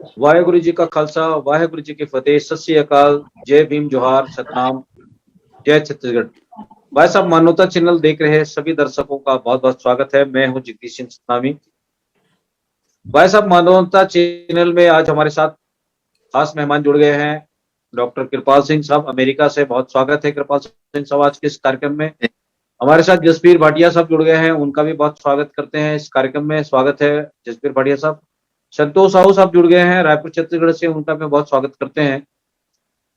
वाहेगुरु जी का खालसा, वाहेगुरु जी की फतेह, सत श्री अकाल, जय भीम, जोहार, सतनाम, जय छत्तीसगढ़। भाई साहब, मानवता चैनल देख रहे सभी दर्शकों का बहुत बहुत स्वागत है। मैं हूं जगदीश सिंह सतनामी। भाई साहब, मानवता चैनल में आज हमारे साथ खास मेहमान जुड़ गए हैं। डॉक्टर कृपाल सिंह साहब अमेरिका से, बहुत स्वागत है कृपाल सिंह साहब आज के इस कार्यक्रम में। हमारे साथ जसबीर भाटिया साहब जुड़ गए हैं, उनका भी बहुत स्वागत करते हैं इस कार्यक्रम में। स्वागत है जसबीर भाटिया साहब। संतोष साहू साहब जुड़ गए हैं रायपुर छत्तीसगढ़ से, उनका भी बहुत स्वागत करते हैं।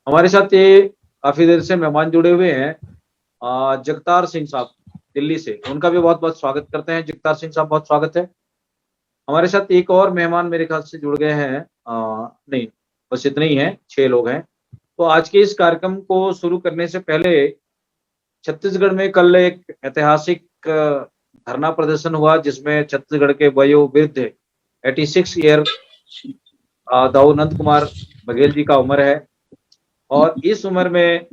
हमारे साथ ये काफी देर से मेहमान जुड़े हुए हैं, जगतार सिंह साहब दिल्ली से, उनका भी बहुत बहुत स्वागत करते हैं। जगतार सिंह साहब, बहुत स्वागत है। हमारे साथ एक और मेहमान मेरे ख्याल से जुड़ गए हैं, नहीं, बस इतने ही हैं, 6 लोग हैं। तो आज के इस कार्यक्रम को शुरू करने से पहले, छत्तीसगढ़ में कल एक ऐतिहासिक धरना प्रदर्शन हुआ जिसमें छत्तीसगढ़ के वयोवृद्ध 86 ईयर दाऊ नंद कुमार बघेल जी का उम्र है, और इस उम्र में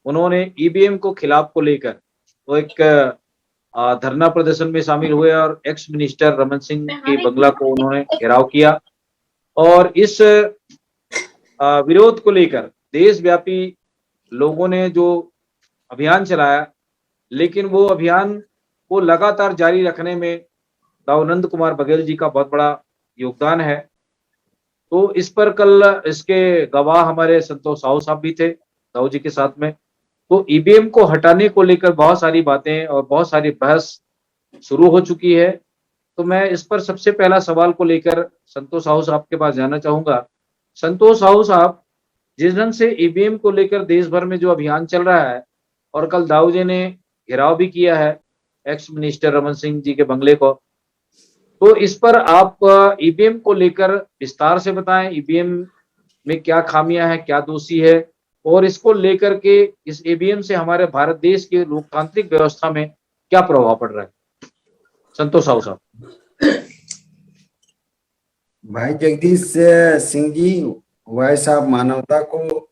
उन्होंने ईवीएम को खिलाफ को लेकर तो एक धरना प्रदर्शन में शामिल हुए और एक्स मिनिस्टर रमन सिंह के बंगला को उन्होंने घेराव किया। और इस विरोध को लेकर देशव्यापी लोगों ने जो अभियान चलाया, लेकिन वो अभियान को लगातार जारी रखने में दाऊ नंद कुमार बघेल जी का बहुत बड़ा योगदान है। तो इस पर कल इसके गवाह हमारे संतोष साहू साहब भी थे दाऊ जी के साथ में। तो ईवीएम को हटाने को लेकर बहुत सारी बातें और बहुत सारी बहस शुरू हो चुकी है। तो मैं इस पर सबसे पहला सवाल को लेकर संतोष साहू साहब के पास जाना चाहूंगा। संतोष साहू साहब, जिस ढंग से ईवीएम को लेकर देश भर में जो अभियान चल रहा है, और कल दाऊ जी ने घेराव भी किया है एक्स मिनिस्टर रमन सिंह जी के बंगले को, तो इस पर आप ईवीएम को लेकर विस्तार से बताएं। ईवीएम में क्या खामियां हैं, क्या दोषी है, और इसको लेकर के इस ईवीएम से हमारे भारत देश की लोकतांत्रिक व्यवस्था में क्या प्रभाव पड़ रहा है। संतोष साहू साहब। भाई जगदीश सिंह जी, भाई साहब, मानवता को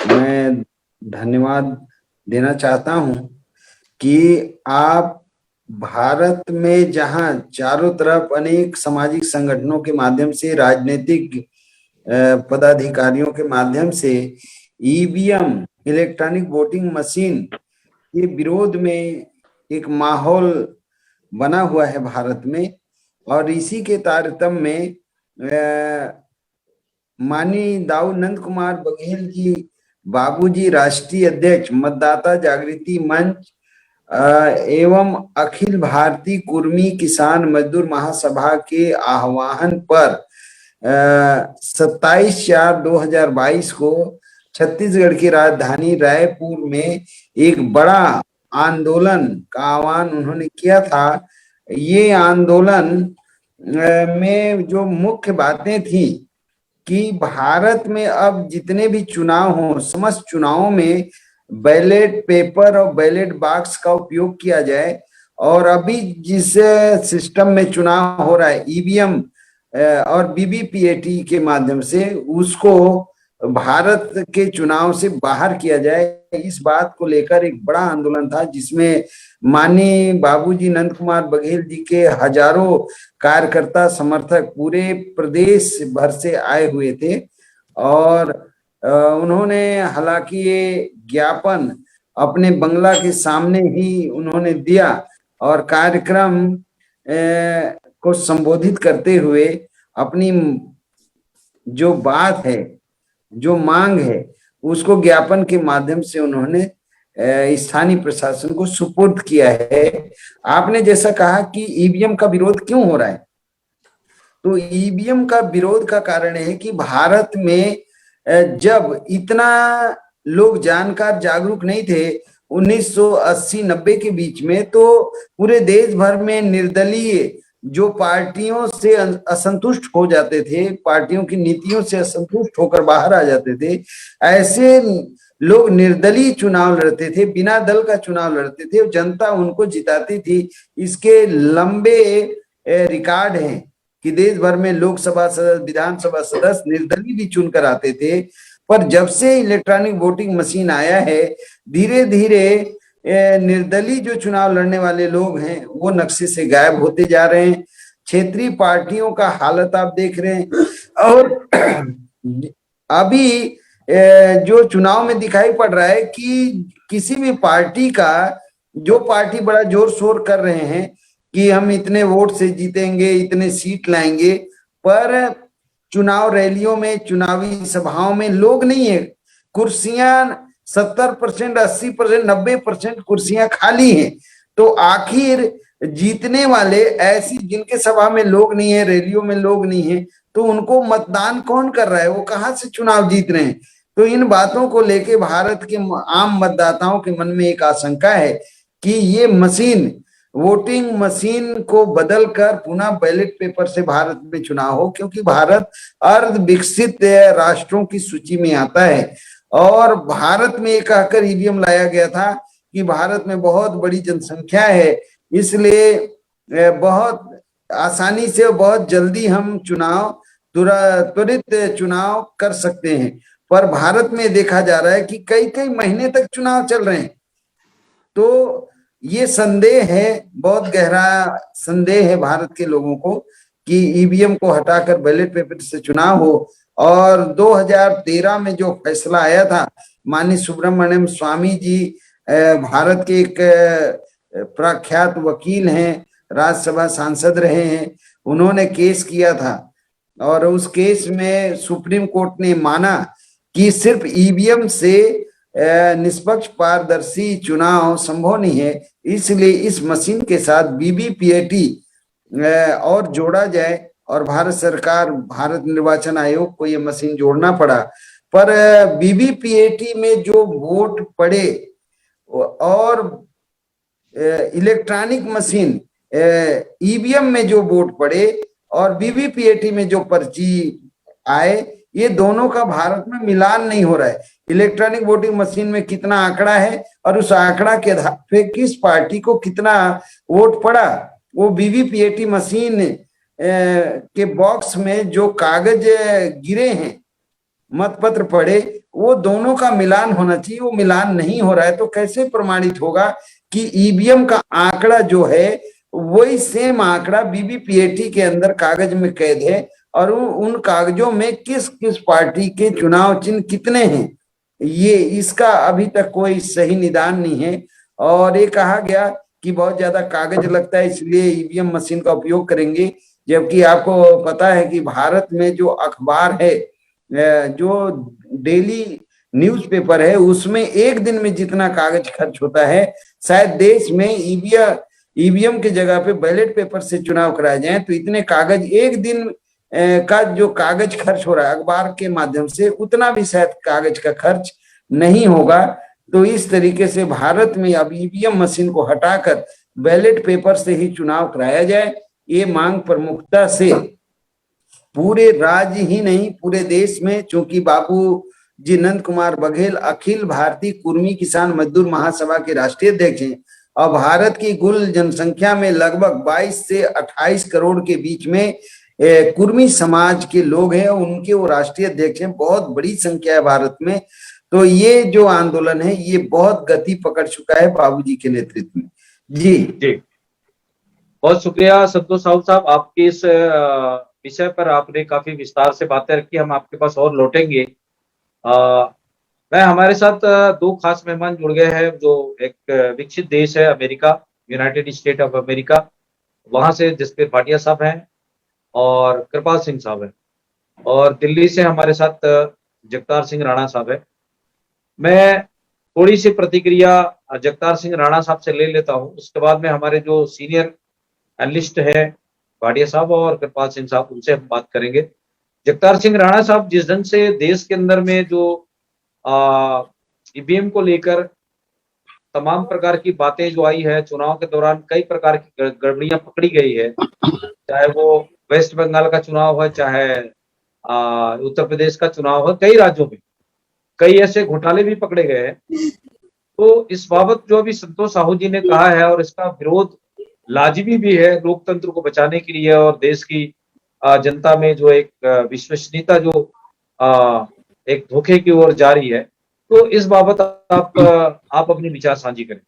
मैं धन्यवाद देना चाहता हूं कि आप भारत में जहां चारों तरफ अनेक सामाजिक संगठनों के माध्यम से, राजनीतिक पदाधिकारियों के माध्यम से ईवीएम, इलेक्ट्रॉनिक वोटिंग मशीन के विरोध में एक माहौल बना हुआ है भारत में, और इसी के तारतम्य में माननीय दाऊ नंद कुमार बघेल जी, बाबूजी राष्ट्रीय अध्यक्ष मतदाता जागृति मंच एवं अखिल भारतीय कुर्मी किसान मजदूर महासभा के आह्वान पर 27/4/2022 को छत्तीसगढ़ की राजधानी रायपुर में एक बड़ा आंदोलन का आह्वान उन्होंने किया था। ये आंदोलन में जो मुख्य बातें थी कि भारत में अब जितने भी चुनाव हों, समस्त चुनावों में बैलेट पेपर और बैलेट बॉक्स का उपयोग किया जाए, और अभी जिस सिस्टम में चुनाव हो रहा है ईवीएम और बीबीपीएटी के माध्यम से, उसको भारत के चुनाव से बाहर किया जाए। इस बात को लेकर एक बड़ा आंदोलन था जिसमें माननीय बाबूजी नंद कुमार बघेल जी के हजारों कार्यकर्ता समर्थक पूरे प्रदेश भर से आए हुए थे, और उन्होंने हालांकि ये ज्ञापन अपने बंगला के सामने ही उन्होंने दिया, और कार्यक्रम को संबोधित करते हुए अपनी जो बात है, जो मांग है, उसको ज्ञापन के माध्यम से उन्होंने स्थानीय प्रशासन को सुपुर्द किया है। आपने जैसा कहा कि ईवीएम का विरोध क्यों हो रहा है, तो ईवीएम का विरोध का कारण है कि भारत में जब इतना लोग जानकार जागरूक नहीं थे 1980-90 के बीच में, तो पूरे देश भर में निर्दलीय जो पार्टियों से असंतुष्ट हो जाते थे, पार्टियों की नीतियों से असंतुष्ट होकर बाहर आ जाते थे, ऐसे लोग निर्दलीय चुनाव लड़ते थे, बिना दल का चुनाव लड़ते थे, जनता उनको जिताती थी। इसके लंबे रिकॉर्ड हैं कि देश भर में लोकसभा सदस्य, विधानसभा सदस्य निर्दलीय भी चुनकर आते थे। पर जब से इलेक्ट्रॉनिक वोटिंग मशीन आया है, धीरे धीरे निर्दलीय जो चुनाव लड़ने वाले लोग हैं वो नक्शे से गायब होते जा रहे हैं। क्षेत्रीय पार्टियों का हालत आप देख रहे हैं। और अभी जो चुनाव में दिखाई पड़ रहा है कि किसी भी पार्टी का, जो पार्टी बड़ा जोर शोर कर रहे हैं कि हम इतने वोट से जीतेंगे, इतने सीट लाएंगे, पर चुनाव रैलियों में, चुनावी सभाओं में लोग नहीं है। कुर्सियां 70%, 80%, 90% कुर्सियां खाली हैं। तो आखिर जीतने वाले ऐसी जिनके सभा में लोग नहीं है, रैलियों में लोग नहीं है, तो उनको मतदान कौन कर रहा है? वो कहाँ से चुनाव जीत रहे हैं? तो इन बातों को लेके भारत के आम मतदाताओं के मन में एक आशंका है कि ये मशीन, वोटिंग मशीन को बदलकर पुनः बैलेट पेपर से भारत में चुनाव हो, क्योंकि भारत अर्ध विकसित राष्ट्रों की सूची में आता है। और भारत में एक कहकर ईवीएम लाया गया था कि भारत में बहुत बड़ी जनसंख्या है, इसलिए बहुत आसानी से, बहुत जल्दी हम त्वरित चुनाव कर सकते हैं। पर भारत में देखा जा रहा है कि कई कई महीने तक चुनाव चल रहे हैं। तो ये संदेह है, बहुत गहरा संदेह है भारत के लोगों को कि ईवीएम को हटाकर बैलेट पेपर से चुनाव हो। और 2013 में जो फैसला आया था, माननीय सुब्रमण्यम स्वामी जी भारत के एक प्रख्यात वकील हैं, राज्यसभा सांसद रहे हैं, उन्होंने केस किया था और उस केस में सुप्रीम कोर्ट ने माना कि सिर्फ ईवीएम से निष्पक्ष पारदर्शी चुनाव संभव नहीं है, इसलिए इस मशीन के साथ वीवीपीएटी और जोड़ा जाए। और भारत सरकार, भारत निर्वाचन आयोग को ये मशीन जोड़ना पड़ा। पर वीवीपीएटी में जो वोट पड़े और इलेक्ट्रॉनिक मशीन ईवीएम में जो वोट पड़े और वीवीपीएटी में जो पर्ची आए, ये दोनों का भारत में मिलान नहीं हो रहा है। इलेक्ट्रॉनिक वोटिंग मशीन में कितना आंकड़ा है और उस आंकड़ा के आधार पे किस पार्टी को कितना वोट पड़ा, वो वीवीपीएटी मशीन के बॉक्स में जो कागज गिरे हैं, मतपत्र पड़े, वो दोनों का मिलान होना चाहिए। वो मिलान नहीं हो रहा है, तो कैसे प्रमाणित होगा कि ईवीएम का आंकड़ा जो है वही सेम आंकड़ा वीवीपीएटी के अंदर कागज में कैद है और उन कागजों में किस किस पार्टी के चुनाव चिन्ह कितने हैं, ये इसका अभी तक कोई सही निदान नहीं है। और ये कहा गया कि बहुत ज्यादा कागज लगता है, इसलिए ईवीएम मशीन का उपयोग करेंगे, जबकि आपको पता है कि भारत में जो अखबार है, जो डेली न्यूज़पेपर है, उसमें एक दिन में जितना कागज खर्च होता है, शायद देश में ईवीएम की जगह पे बैलेट पेपर से चुनाव कराए जाए तो इतने कागज, एक दिन का जो कागज खर्च हो रहा है अखबार के माध्यम से, उतना भी शायद कागज का खर्च नहीं होगा। तो इस तरीके से भारत में अब ईवीएम मशीन को हटाकर बैलेट पेपर से ही चुनाव कराया जाए, ये मांग प्रमुखता से पूरे राज्य ही नहीं पूरे देश में, चूंकि बाबू जी नंद कुमार बघेल अखिल भारतीय कुर्मी किसान मजदूर महासभा के राष्ट्रीय अध्यक्ष हैं और भारत की कुल जनसंख्या में लगभग 22 से 28 करोड़ के बीच में कुर्मी समाज के लोग हैं, उनके वो राष्ट्रीय अध्यक्ष हैं। बहुत बड़ी संख्या है भारत में। तो ये जो आंदोलन है ये बहुत गति पकड़ चुका है बाबूजी के नेतृत्व में। जी बहुत शुक्रिया संतोष साहब, आपके इस विषय पर आपने काफी विस्तार से बातें रखी। हम आपके पास और लौटेंगे। मैं हमारे साथ दो खास मेहमान जुड़ गए हैं, जो एक विकसित देश है America, United state of America, वहां से जसबीर भाटिया साहब हैं और कृपाल सिंह साहब हैं, और दिल्ली से हमारे साथ जगतार सिंह राणा साहब है। मैं थोड़ी सी प्रतिक्रिया जगतार सिंह राणा साहब से ले लेता हूं, उसके बाद में हमारे जो सीनियर एनालिस्ट है भाटिया साहब और कृपाल सिंह साहब, उनसे हम बात करेंगे। जगतार सिंह राणा साहब, जिस ढंग से देश के अंदर में जो ईवीएम को लेकर तमाम प्रकार की बातें जो आई है, चुनाव के दौरान कई प्रकार की गड़बड़ियां पकड़ी गई है, चाहे वो वेस्ट बंगाल का चुनाव है, चाहे उत्तर प्रदेश का चुनाव है, कई राज्यों में कई ऐसे घोटाले भी पकड़े गए हैं। तो इस बाबत जो अभी संतोष साहू जी ने कहा है, और इसका विरोध लाजिमी भी है लोकतंत्र को बचाने के लिए और देश की जनता में जो एक विश्वसनीयता जो एक धोखे की ओर जा रही है, तो इस बाबत आप अपने विचार साझी करें।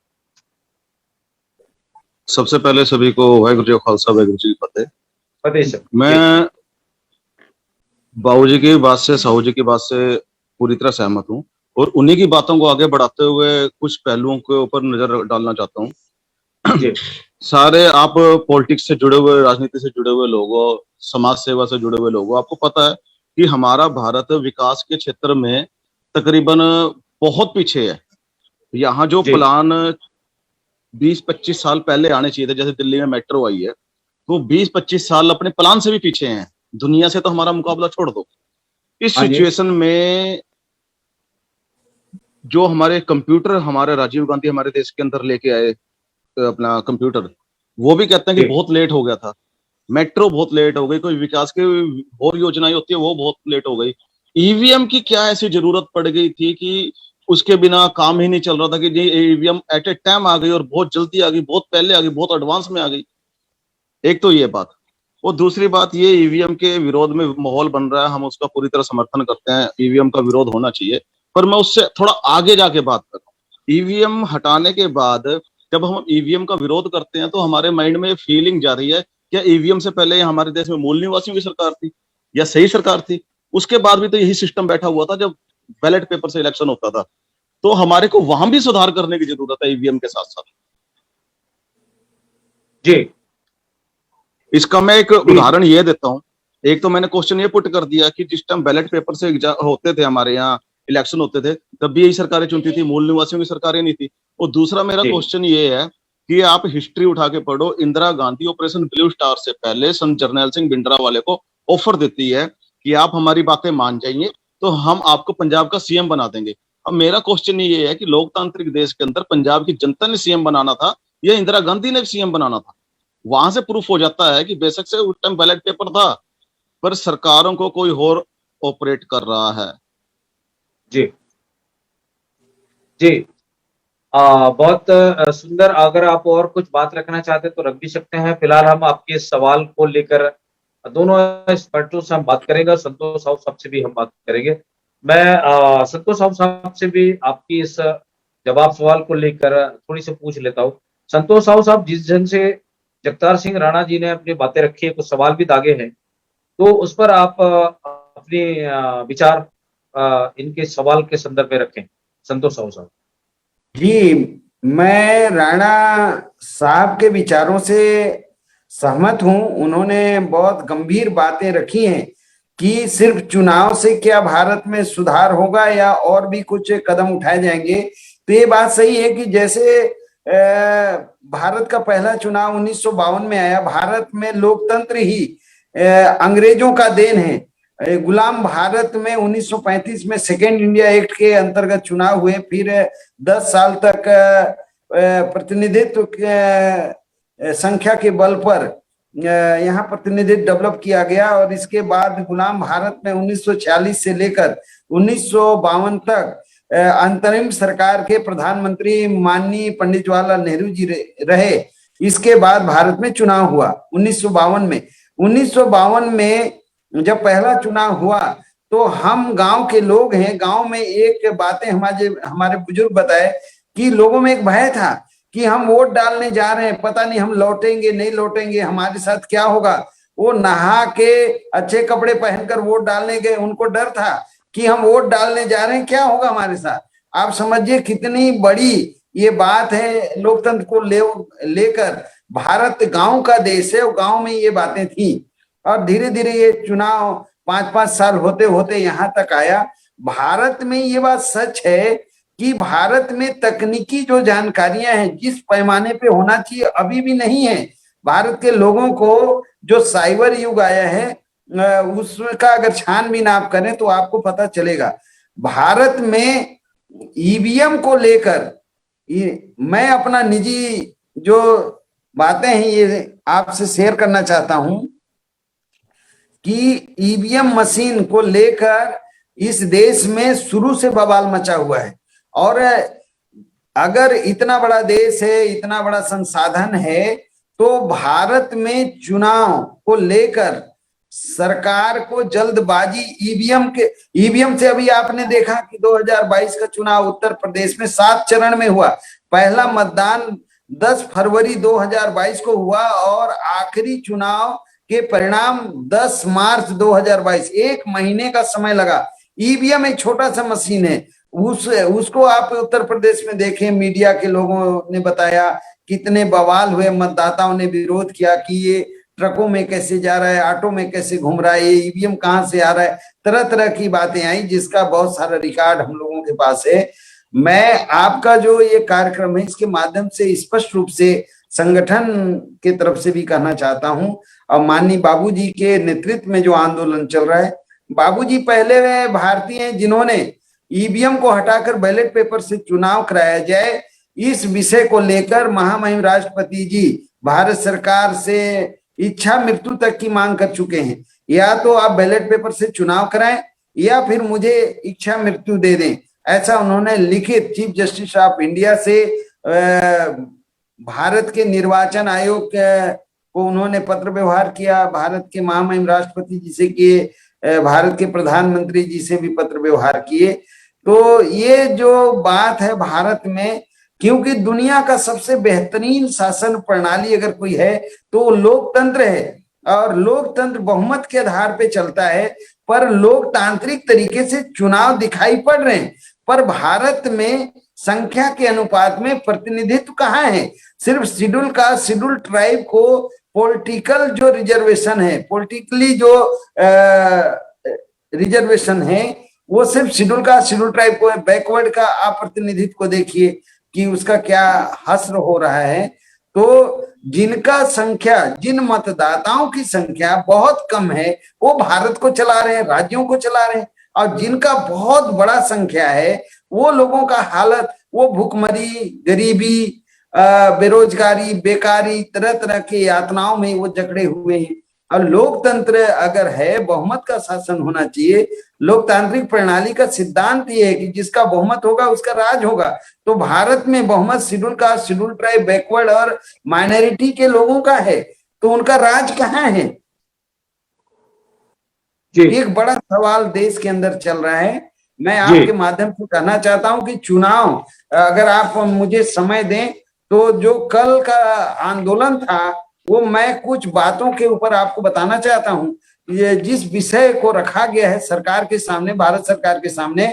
सबसे पहले सभी को वाहिगुरू जी का खालसा वाहिगुरू जी की फतेह। फतेह सर। जी मैं बाबूजी की बात से, साहू जी की बात से पूरी तरह सहमत हूँ और उन्हीं की बातों को आगे बढ़ाते हुए कुछ पहलुओं के ऊपर नजर डालना चाहता हूँ। जी सारे आप पॉलिटिक्स से जुड़े हुए, राजनीति से जुड़े हुए लोग हो, समाज सेवा से जुड़े हुए लोग हो, आपको पता है कि हमारा भारत विकास के क्षेत्र में तकरीबन बहुत पीछे है। यहाँ जो जी प्लान 20-25 साल पहले आने चाहिए थे, जैसे दिल्ली में मेट्रो आई है, तो 20-25 साल अपने प्लान से भी पीछे हैं। दुनिया से तो हमारा मुकाबला छोड़ दो। इस हाँ जी सिचुएशन में जो हमारे कंप्यूटर, हमारे राजीव गांधी हमारे देश के अंदर लेके आए अपना कंप्यूटर, वो भी कहते हैं कि जी बहुत लेट हो गया था। मेट्रो बहुत लेट हो गई, कोई विकास की और योजनाएं होती है वो बहुत लेट हो गई। ईवीएम की क्या ऐसी जरूरत पड़ गई थी कि उसके बिना काम ही नहीं चल रहा था कि जी ईवीएम एट ए टाइम आ गई और बहुत जल्दी आ गई, बहुत पहले आ गई, बहुत एडवांस में आ गई। एक तो ये बात, और दूसरी बात ये ईवीएम के विरोध में माहौल बन रहा है, हम उसका पूरी तरह समर्थन करते हैं, ईवीएम का विरोध होना चाहिए। पर मैं उससे थोड़ा आगे जाके बात कर रहा हूँ। ईवीएम हटाने के बाद जब हम ईवीएम का विरोध करते हैं तो हमारे माइंड में फीलिंग जा रही है, क्या ईवीएम से पहले हमारे देश में मूल निवासियों की सरकार थी या सही सरकार थी? उसके बाद भी तो यही सिस्टम बैठा हुआ था जब बैलेट पेपर से इलेक्शन होता था। तो हमारे को वहां भी सुधार करने की जरूरत है ईवीएम के साथ साथ। जी इसका मैं एक उदाहरण ये देता हूँ। एक तो मैंने क्वेश्चन ये पुट कर दिया कि जिस टाइम बैलेट पेपर से होते थे, हमारे यहाँ इलेक्शन होते थे, तब भी यही सरकारें चुनती थी, मूल निवासियों की सरकारें नहीं थी। और दूसरा मेरा जी क्वेश्चन ये है कि आप हिस्ट्री उठा के पढ़ो, Indira Gandhi operation blue star से पहले संत जरनैल सिंह भिंडरावाले को ऑफर देती है कि आप हमारी बातें मान जाइए तो हम आपको पंजाब का सीएम बना देंगे। अब मेरा क्वेश्चन ये है कि लोकतांत्रिक देश के अंदर पंजाब की जनता ने सीएम बनाना था या इंदिरा गांधी ने सीएम बनाना था? वहां से प्रूफ हो जाता है कि बेशक से उस टाइम बैलेट पेपर था, पर सरकारों को कोई और ऑपरेट कर रहा है। जी जी बहुत सुंदर। अगर आप और कुछ बात रखना चाहते तो रख भी सकते हैं। फिलहाल हम आपके इस सवाल को लेकर दोनों एक्सपर्टों से हम बात करेंगे, संतोष साहू साहब से भी हम बात करेंगे। मैं संतोष साहू साहब से भी आपकी इस जवाब सवाल को लेकर थोड़ी सी पूछ लेता हूँ। संतोष साहू साहब, जिस ढंग से जगतार सिंह राणा जी ने अपनी बातें रखी है, कुछ सवाल भी दागे हैं, तो उस पर आप अपने विचार इनके सवाल के संदर्भ में रखें, संतोष साहू साहब। जी, मैं राणा साहब के विचारों से सहमत हूं। उन्होंने बहुत गंभीर बातें रखी हैं कि सिर्फ चुनाव से क्या भारत में सुधार होगा या और भी कुछ कदम उठाए जाएंगे। तो ये बात सही है कि जैसे भारत का पहला चुनाव 1952 में आया, भारत में लोकतंत्र ही अंग्रेजों का देन है। गुलाम भारत में 1935 में सेकेंड इंडिया एक्ट के अंतर्गत चुनाव हुए, फिर 10 साल तक प्रतिनिधित्व संख्या के बल पर यहाँ प्रतिनिधित्व डेवलप किया गया और इसके बाद गुलाम भारत में 1946 से लेकर 1952 तक अंतरिम सरकार के प्रधानमंत्री माननीय पंडित जवाहरलाल नेहरू जी रहे। इसके बाद भारत में चुनाव हुआ 1952 में। 1952 में जब पहला चुनाव हुआ तो हम गांव के लोग हैं, गांव में एक बातें हमारे बुजुर्ग बताए कि लोगों में एक भय था कि हम वोट डालने जा रहे हैं, पता नहीं हम लौटेंगे नहीं लौटेंगे, हमारे साथ क्या होगा। वो नहा के अच्छे कपड़े पहनकर वोट डालने गए, उनको डर था कि हम वोट डालने जा रहे हैं, क्या होगा हमारे साथ। आप समझिए कितनी बड़ी ये बात है लोकतंत्र को लेकर। भारत गांव का देश है और गांव में ये बातें थी और धीरे धीरे ये चुनाव 5-5 साल होते होते यहाँ तक आया। भारत में ये बात सच है कि भारत में तकनीकी जो जानकारियां हैं जिस पैमाने पे होना चाहिए अभी भी नहीं है। भारत के लोगों को जो साइबर युग आया है उसका अगर छानबीन आप करें तो आपको पता चलेगा। भारत में ईवीएम को लेकर मैं अपना निजी जो बातें हैं ये आपसे शेयर करना चाहता हूं कि ईवीएम मशीन को लेकर इस देश में शुरू से बवाल मचा हुआ है। और अगर इतना बड़ा देश है, इतना बड़ा संसाधन है, तो भारत में चुनाव को लेकर सरकार को जल्दबाजी ईवीएम से अभी आपने देखा कि 2022 का चुनाव उत्तर प्रदेश में 7 चरण में हुआ। पहला मतदान 10 फरवरी 2022 को हुआ और आखिरी चुनाव के परिणाम 10 मार्च 2022, एक महीने का समय लगा। ईवीएम एक छोटा सा मशीन है, उसको आप उत्तर प्रदेश में देखें, मीडिया के लोगों ने बताया कितने बवाल हुए, मतदाताओं ने विरोध किया कि ये ट्रकों में कैसे जा रहा है, ऑटो में कैसे घूम रहा है, ये ईवीएम कहाँ से आ रहा है, तरह तरह की बातें आई, जिसका बहुत सारा रिकॉर्ड हम लोगों के पास है। मैं आपका जो ये कार्यक्रम है इसके माध्यम से स्पष्ट रूप से संगठन के तरफ से भी कहना चाहता हूं, और माननीय बाबूजी के नेतृत्व में जो आंदोलन चल रहा है, बाबूजी पहले वे भारतीय हैं जिन्होंने ईवीएम को हटाकर बैलेट पेपर से चुनाव कराया जाए, इस विषय को लेकर महामहिम राष्ट्रपति जी भारत सरकार से इच्छा मृत्यु तक की मांग कर चुके हैं। या तो आप बैलेट पेपर से चुनाव कराएं या फिर मुझे इच्छा मृत्यु दे दें, ऐसा उन्होंने लिखित चीफ जस्टिस ऑफ इंडिया से भारत के निर्वाचन आयोग को उन्होंने पत्र व्यवहार किया, भारत के महामहिम राष्ट्रपति जी से किए, भारत के प्रधानमंत्री जी से भी पत्र व्यवहार किए। तो ये जो बात है भारत में, क्योंकि दुनिया का सबसे बेहतरीन शासन प्रणाली अगर कोई है तो लोकतंत्र है, और लोकतंत्र बहुमत के आधार पे चलता है, पर लोकतांत्रिक तरीके से चुनाव दिखाई पड़ रहे हैं, पर भारत में संख्या के अनुपात में प्रतिनिधित्व कहाँ है। सिर्फ शेड्यूल ट्राइब को पॉलिटिकल जो रिजर्वेशन है, पॉलिटिकली जो रिजर्वेशन है, वो सिर्फ शेड्यूल ट्राइब को है। बैकवर्ड का आप प्रतिनिधित्व को देखिए कि उसका क्या हश्र हो रहा है। तो जिनका संख्या, जिन मतदाताओं की संख्या बहुत कम है, वो भारत को चला रहे हैं, राज्यों को चला रहे हैं, और जिनका बहुत बड़ा संख्या है वो लोगों का हालत, वो भूखमरी, गरीबी, बेरोजगारी, बेकारी, तरह तरह की यातनाओं में वो जकड़े हुए हैं। और लोकतंत्र अगर है, बहुमत का शासन होना चाहिए। लोकतांत्रिक प्रणाली का सिद्धांत ये है कि जिसका बहुमत होगा उसका राज होगा। तो भारत में बहुमत schedule caste, schedule tribe, backward और माइनॉरिटी के लोगों का है, तो उनका राज कहाँ है? एक बड़ा सवाल देश के अंदर चल रहा है। मैं आपके माध्यम से कहना चाहता हूं कि चुनाव, अगर आप मुझे समय दें तो जो कल का आंदोलन था वो मैं कुछ बातों के ऊपर आपको बताना चाहता हूं। ये जिस विषय को रखा गया है सरकार के सामने, भारत सरकार के सामने,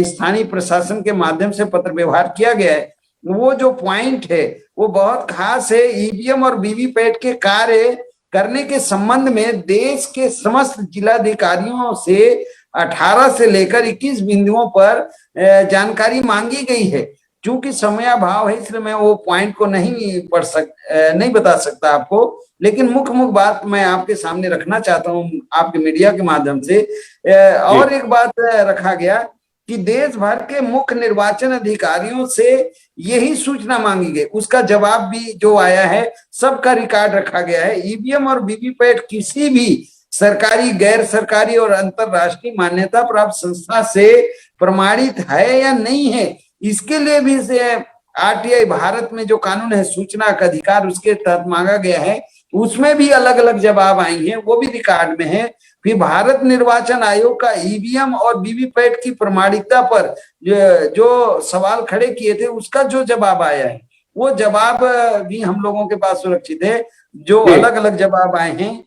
स्थानीय प्रशासन के माध्यम से पत्र व्यवहार किया गया है, वो जो पॉइंट है वो बहुत खास है। ईवीएम और वीवीपैट के कार्य करने के संबंध में देश के समस्त जिलाधिकारियों से 18 से लेकर 21 बिंदुओं पर जानकारी मांगी गई है। चूंकि समयाभाव है इसलिए मैं वो पॉइंट को नहीं बता सकता आपको, लेकिन मुख्य बात मैं आपके सामने रखना चाहता हूं आपके मीडिया के माध्यम से। और एक बात रखा गया कि देश भर के मुख्य निर्वाचन अधिकारियों से यही सूचना मांगी गई, उसका जवाब भी जो आया है सबका रिकॉर्ड रखा गया है। ईवीएम और वीवीपैट किसी भी सरकारी, गैर सरकारी और अंतरराष्ट्रीय मान्यता प्राप्त संस्था से प्रमाणित है या नहीं है, इसके लिए भी आरटीआई, भारत में जो कानून है सूचना का अधिकार, उसके तहत मांगा गया है। उसमें भी अलग अलग जवाब आई हैं, वो भी रिकॉर्ड में है। फिर भारत निर्वाचन आयोग का ईवीएम और वीवीपैट की प्रमाणिकता पर जो सवाल खड़े किए थे उसका जो जवाब आया है, वो जवाब भी हम लोगों के पास सुरक्षित है, जो अलग अलग जवाब आए हैं।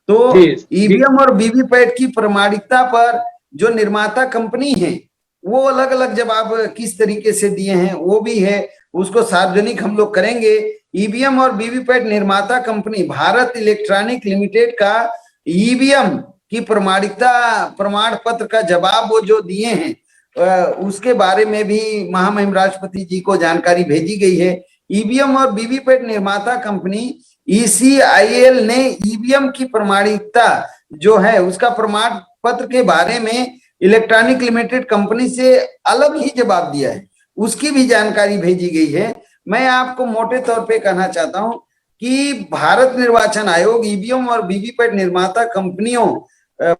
तो ईवीएम और वीवीपैट की प्रमाणिकता पर जो निर्माता कंपनी है वो अलग अलग जवाब किस तरीके से दिए हैं वो भी है, उसको सार्वजनिक हम लोग करेंगे। ईवीएम और वीवीपैट निर्माता कंपनी भारत इलेक्ट्रॉनिक लिमिटेड का ईवीएम की प्रमाणिकता प्रमाण पत्र का जवाब वो जो दिए हैं उसके बारे में भी महामहिम राष्ट्रपति जी को जानकारी भेजी गई है। ईवीएम और वीवीपैट निर्माता कंपनी ECIL ने ईवीएम की प्रमाणिकता जो है उसका प्रमाण पत्र के बारे में इलेक्ट्रॉनिक लिमिटेड कंपनी से अलग ही जवाब दिया है, उसकी भी जानकारी भेजी गई है। मैं आपको मोटे तौर पे कहना चाहता हूं कि भारत निर्वाचन आयोग ईवीएम और वीवीपैट निर्माता कंपनियों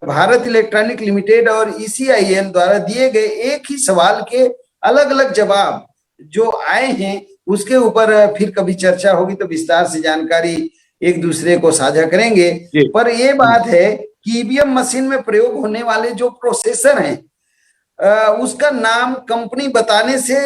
भारत इलेक्ट्रॉनिक लिमिटेड और ECIL द्वारा दिए गए एक ही सवाल के अलग अलग जवाब जो आए हैं उसके ऊपर फिर कभी चर्चा होगी तो विस्तार से जानकारी एक दूसरे को साझा करेंगे। पर ये बात है कि ईवीएम मशीन में प्रयोग होने वाले जो प्रोसेसर हैं उसका नाम कंपनी बताने से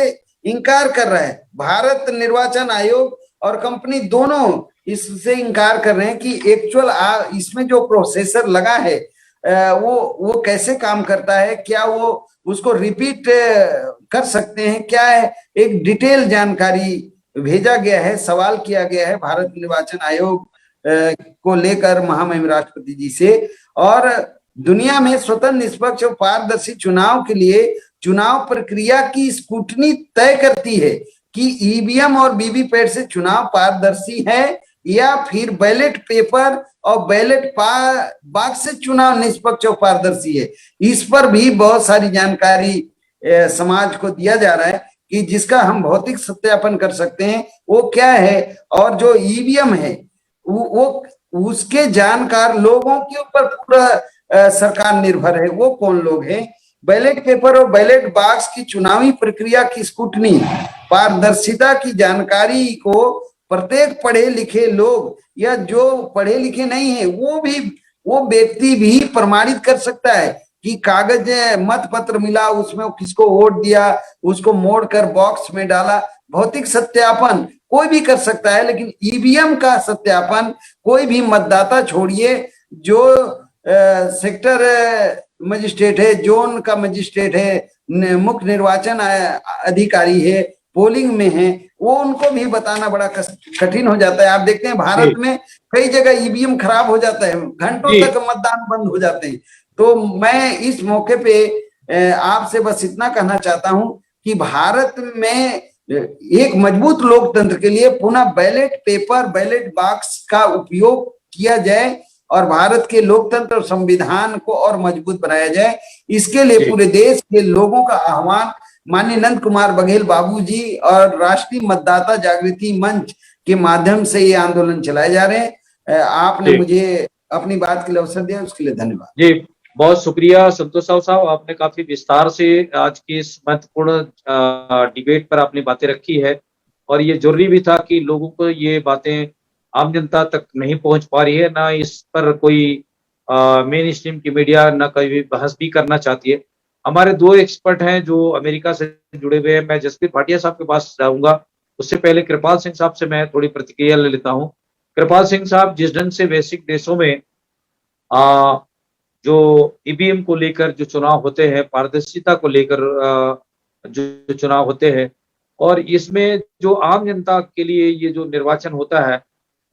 इनकार कर रहा है। भारत निर्वाचन आयोग और कंपनी दोनों इससे इनकार कर रहे हैं कि एक्चुअल इसमें जो प्रोसेसर लगा है वो कैसे काम करता है, क्या वो उसको रिपीट कर सकते हैं, क्या है, एक डिटेल जानकारी भेजा गया है, सवाल किया गया है भारत निर्वाचन आयोग को लेकर महामहिम राष्ट्रपति जी से। और दुनिया में स्वतंत्र, निष्पक्ष और पारदर्शी चुनाव के लिए चुनाव प्रक्रिया की स्क्रूटनी तय करती है कि ईवीएम और वीवीपैट से चुनाव पारदर्शी है या फिर बैलेट पेपर और बैलेट बॉक्स से चुनाव निष्पक्ष और पारदर्शी है। इस पर भी बहुत सारी जानकारी समाज को दिया जा रहा है कि जिसका हम भौतिक सत्यापन कर सकते हैं वो क्या है, और जो ईवीएम है वो उसके जानकार लोगों के ऊपर पूरा सरकार निर्भर है। वो कौन लोग हैं? बैलेट पेपर और बैलेट बॉक्स की चुनावी प्रक्रिया की स्क्रूटनी, पारदर्शिता की जानकारी को प्रत्येक पढ़े लिखे लोग या जो पढ़े लिखे नहीं है वो व्यक्ति भी प्रमाणित कर सकता है कि कागज मत पत्र मिला, उसमें किसको वोट दिया, उसको मोड़कर बॉक्स में डाला। भौतिक सत्यापन कोई भी कर सकता है, लेकिन ईवीएम का सत्यापन कोई भी मतदाता छोड़िए, जो सेक्टर मजिस्ट्रेट है, जोन का मजिस्ट्रेट है, मुख्य निर्वाचन अधिकारी है, पोलिंग में है, वो उनको भी बताना बड़ा कठिन हो जाता है। आप देखते हैं भारत में कई जगह ईवीएम खराब हो जाता है, घंटों तक मतदान बंद हो जाते हैं। तो मैं इस मौके पे आपसे बस इतना कहना चाहता हूं कि भारत में एक मजबूत लोकतंत्र के लिए पुनः बैलेट पेपर, बैलेट बॉक्स का उपयोग किया जाए और भारत के लोकतंत्र और संविधान को और मजबूत बनाया जाए। इसके लिए पूरे देश के लोगों का आह्वान माननीय नंद कुमार बघेल बाबूजी और राष्ट्रीय मतदाता जागृति मंच के माध्यम से ये आंदोलन चलाए जा रहे हैं। आपने मुझे अपनी बात के लिए अवसर दिया, उसके लिए धन्यवाद। जी, बहुत शुक्रिया संतोष साहब, आपने काफी विस्तार से आज की इस महत्वपूर्ण डिबेट पर आपने बातें रखी है, और ये जरूरी भी था कि लोगों को ये बातें आम जनता तक नहीं पहुंच पा रही है, ना इस पर कोई मेन स्ट्रीम की मीडिया ना कभी बहस भी करना चाहती है। हमारे दो एक्सपर्ट हैं जो अमेरिका से जुड़े हुए हैं। मैं जसप्रीत भाटिया साहब के पास जाऊंगा, उससे पहले कृपाल सिंह साहब से मैं थोड़ी प्रतिक्रिया ले लेता हूं। कृपाल सिंह साहब, जिस ढंग से वैश्विक देशों में जो ईवीएम को लेकर जो चुनाव होते हैं, पारदर्शिता को लेकर जो चुनाव होते हैं, और इसमें जो आम जनता के लिए ये जो निर्वाचन होता है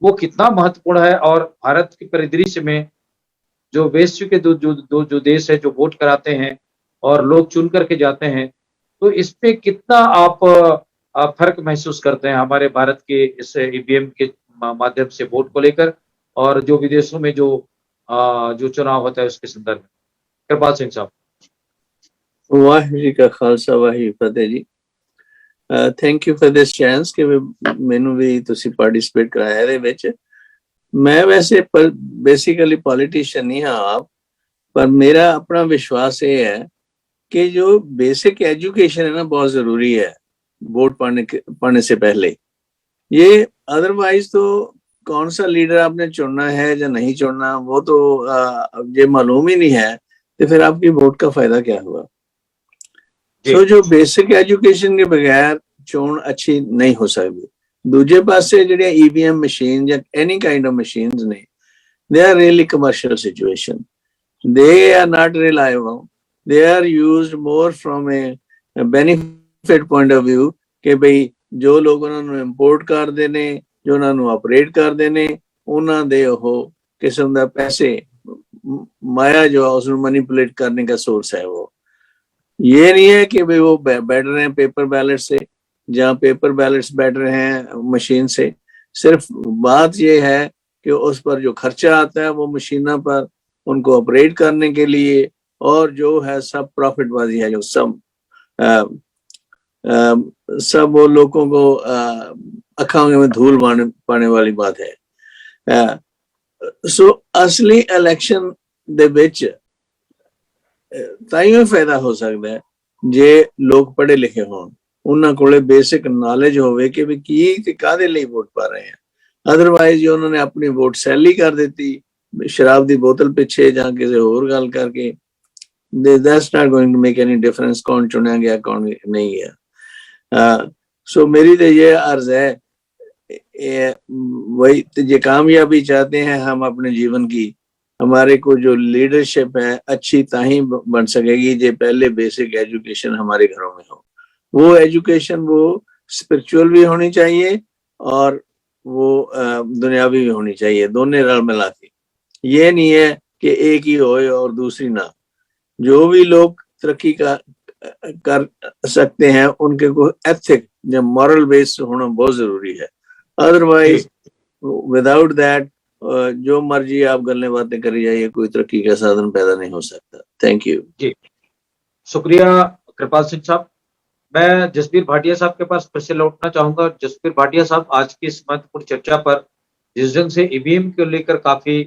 वो कितना महत्वपूर्ण है, और भारत के परिदृश्य में जो वैश्विक के जो देश है जो वोट कराते हैं और लोग चुन करके जाते हैं, तो इस पे कितना आप फर्क महसूस करते हैं हमारे भारत के इस ईवीएम के माध्यम से वोट को लेकर, और जो विदेशों में जो चुनाव होता है उसके संदर्भ में? कृपाल सिंह साहब। वाहिगुरू जी का खालसा, वाहिगुरू फतेह जी। Thank you for this chance कि मैनू भी तुसी पार्टिसिपेट कराया ਇਹਦੇ ਵਿੱਚ। मैं वैसे बेसिकली पॉलिटिशियन नहीं हाँ आप, पर मेरा अपना विश्वास ये है कि जो बेसिक एजुकेशन है ना बहुत जरूरी है वोट पढ़ने से पहले। ये अदरवाइज तो कौन सा लीडर आपने चुनना है या नहीं चुनना वो तो ये मालूम ही नहीं है, तो फिर आपकी वोट का फायदा क्या हुआ। तो जो बेसिक एजुकेशन के बगैर चोन अच्छी नहीं हो सकती। दूजे पासे जो ईवीएम मशीन या एनी काइंड ऑफ मशीन्स ने, they are really commercial situation, they are not reliable, they are used more from a benefit point of view कि भाई जो लोग उन्होंने इंपोर्ट करते ने, जो उन्होंने ऑपरेट करते ने, उन्होंने दे ਉਹ किस्म ਦਾ पैसे माया जो है उसमें मैनिपुलेट करने का सोर्स है। वो ये नहीं है कि भाई वो बैठ रहे हैं पेपर बैलेट से, जहाँ पेपर बैलेट्स बैठ रहे हैं मशीन से। सिर्फ बात ये है कि उस पर जो खर्चा आता है वो मशीनों पर उनको ऑपरेट करने के लिए, और जो है सब प्रॉफिटबाजी है, जो सब वो लोगों को अखा में धूल पाने वाली बात है। सो असली इलेक्शन दे विच ताइयों फायदा हो सकता है जे लोग पढ़े लिखे हों, उन्होंने कोले बेसिक नॉलेज होवे कि भी की कादे लिए वोट पा रहे हैं। अदरवाइज जो उन्होंने अपनी वोट सैली कर देती शराब की बोतल पिछे या किसी होर गल करके, that's not going to make any difference कौन चुनिया गया कौन नहीं गया। सो मेरी तो ये अर्ज है, वही ये कामयाबी चाहते हैं हम अपने जीवन की, हमारे को जो लीडरशिप है अच्छी ताही बन सकेगी जे पहले बेसिक एजुकेशन हमारे घरों में हो। वो एजुकेशन वो स्पिरिचुअल भी होनी चाहिए और वो दुनियावी भी होनी चाहिए, दोनों रल मिला के। ये नहीं है कि एक ही होए और दूसरी ना। जो भी लोग तरक्की का कर सकते हैं उनके को एथिक या मॉरल बेस होना बहुत जरूरी है। अदरवाइज विदाउट दैट जो मर्जी आप गलने बातें करी जाइए, कोई तरक्की का साधन पैदा नहीं हो सकता। थैंक यू जी, शुक्रिया कृपाल सिंह साहब। मैं जसबीर भाटिया साहब के पास फिर से लौटना चाहूंगा। जसबीर भाटिया साहब, आज की इस महत्वपूर्ण चर्चा पर जिस ढंग से ईवीएम को लेकर काफी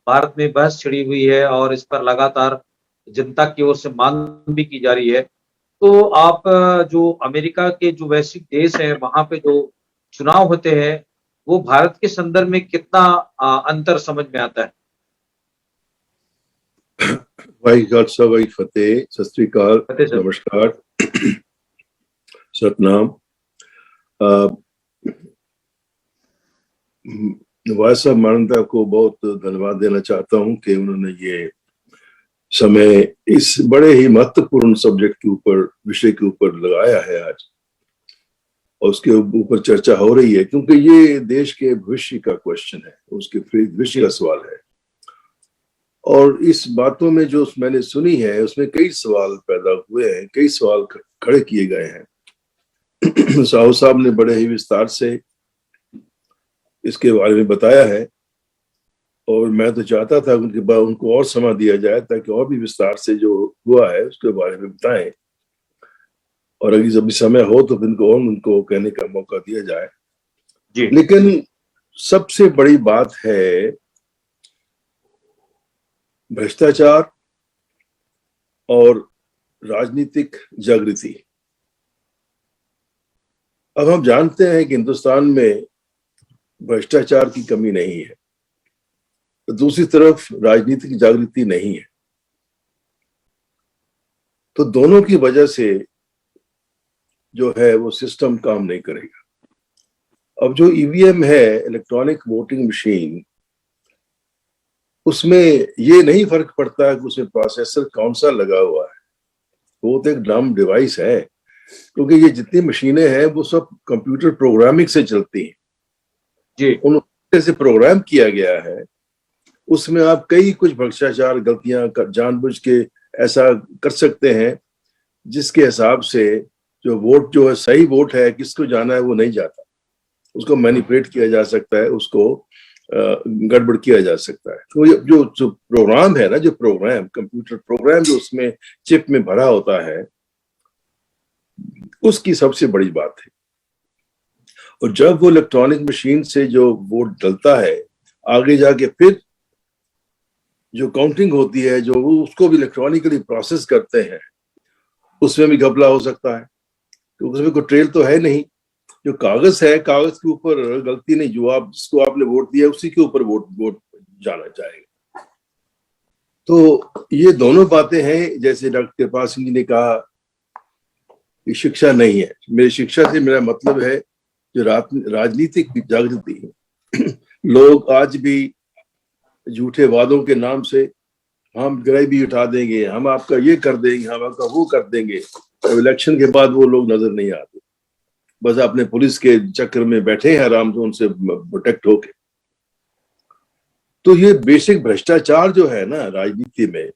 भारत में बहस छिड़ी हुई है और इस पर लगातार जनता की ओर से मांग भी की जा रही है, तो आप जो अमेरिका के जो वैश्विक देश है वहां पे जो चुनाव होते हैं वो भारत के संदर्भ में कितना अंतर समझ में आता है? वाही खालसा वाही फतेह, सत श्री अकाल, फतेह साहब। नमस्कार, सतनाम। नवाज साहब मानवता को बहुत धन्यवाद देना चाहता हूं कि उन्होंने ये समय इस बड़े ही महत्वपूर्ण सब्जेक्ट के ऊपर, विषय के ऊपर लगाया है आज, और उसके ऊपर चर्चा हो रही है, क्योंकि ये देश के भविष्य का क्वेश्चन है, उसके भविष्य का सवाल है। और इस बातों में जो मैंने सुनी है उसमें कई सवाल पैदा हुए हैं, कई सवाल खड़े किए गए हैं। साहू साहब ने बड़े ही विस्तार से इसके बारे में बताया है, और मैं तो चाहता था उनको और समय दिया जाए ताकि और भी विस्तार से जो हुआ है उसके बारे में बताएं, और अगर जब भी समय हो तो फिर उनको कहने का मौका दिया जाए। जी। लेकिन सबसे बड़ी बात है भ्रष्टाचार और राजनीतिक जागृति। अब हम जानते हैं कि हिंदुस्तान में भ्रष्टाचार की कमी नहीं है, तो दूसरी तरफ राजनीतिक जागृति नहीं है, तो दोनों की वजह से जो है वो सिस्टम काम नहीं करेगा। अब जो ईवीएम है, इलेक्ट्रॉनिक वोटिंग मशीन, उसमें ये नहीं फर्क पड़ता है कि उसमें प्रोसेसर कौन सा लगा हुआ है, वो तो एक डम डिवाइस है, क्योंकि ये जितनी मशीनें हैं वो सब कंप्यूटर प्रोग्रामिंग से चलती हैं। जी। उन से प्रोग्राम किया गया है, उसमें आप कई कुछ भ्रष्टाचार गलतियां जानबूझ के ऐसा कर सकते हैं जिसके हिसाब से जो वोट जो है सही वोट है, किसको जाना है वो नहीं जाता, उसको मैनिपुलेट किया जा सकता है, उसको गड़बड़ किया जा सकता है। तो जो प्रोग्राम है ना, जो प्रोग्राम, कंप्यूटर प्रोग्राम जो उसमें चिप में भरा होता है, उसकी सबसे बड़ी बात है। और जब वो इलेक्ट्रॉनिक मशीन से जो वोट डलता है, आगे जाके फिर जो काउंटिंग होती है, जो वो उसको भी इलेक्ट्रॉनिकली प्रोसेस करते हैं, उसमें भी घपला हो सकता है, क्योंकि उसमें कोई ट्रेल तो है नहीं। जो कागज है, कागज के ऊपर गलती नहीं, जो आप जिसको आपने वोट दिया उसी के ऊपर वोट जाना जाएगा। तो ये दोनों बातें हैं। जैसे डॉक्टर कृपाल सिंह जी ने कहा कि शिक्षा नहीं है, मेरी शिक्षा से मेरा मतलब है जो राजनीतिक जागृति। लोग आज भी झूठे वादों के नाम से हम गरीबी उठा देंगे, हम आपका ये कर देंगे, हम आपका वो कर देंगे, इलेक्शन के बाद वो लोग नजर नहीं आते, बस अपने पुलिस के चक्कर में बैठे हैं आराम से उनसे प्रोटेक्ट होके। तो ये बेसिक भ्रष्टाचार जो है ना राजनीति में,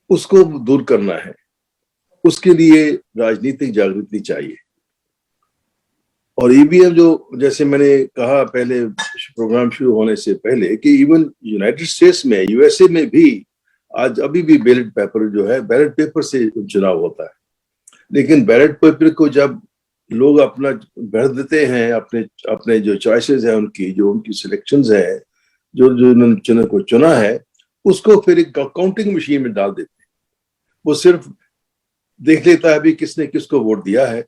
उसको दूर करना है, उसके लिए राजनीतिक जागृति चाहिए। और ईवीएम जो, जैसे मैंने कहा पहले प्रोग्राम शुरू होने से पहले, कि इवन यूनाइटेड स्टेट्स में, यूएसए में भी आज अभी भी बैलेट पेपर जो है, बैलेट पेपर से चुनाव होता है। लेकिन बैलेट पेपर को जब लोग अपना भर देते हैं, अपने जो चॉइसेस हैं उनकी, जो उनकी सिलेक्शंस हैं, जो उन्होंने चुना है, उसको फिर एक काउंटिंग मशीन में डाल देते हैं। वो सिर्फ देख लेता है अभी किसने किसको वोट दिया है,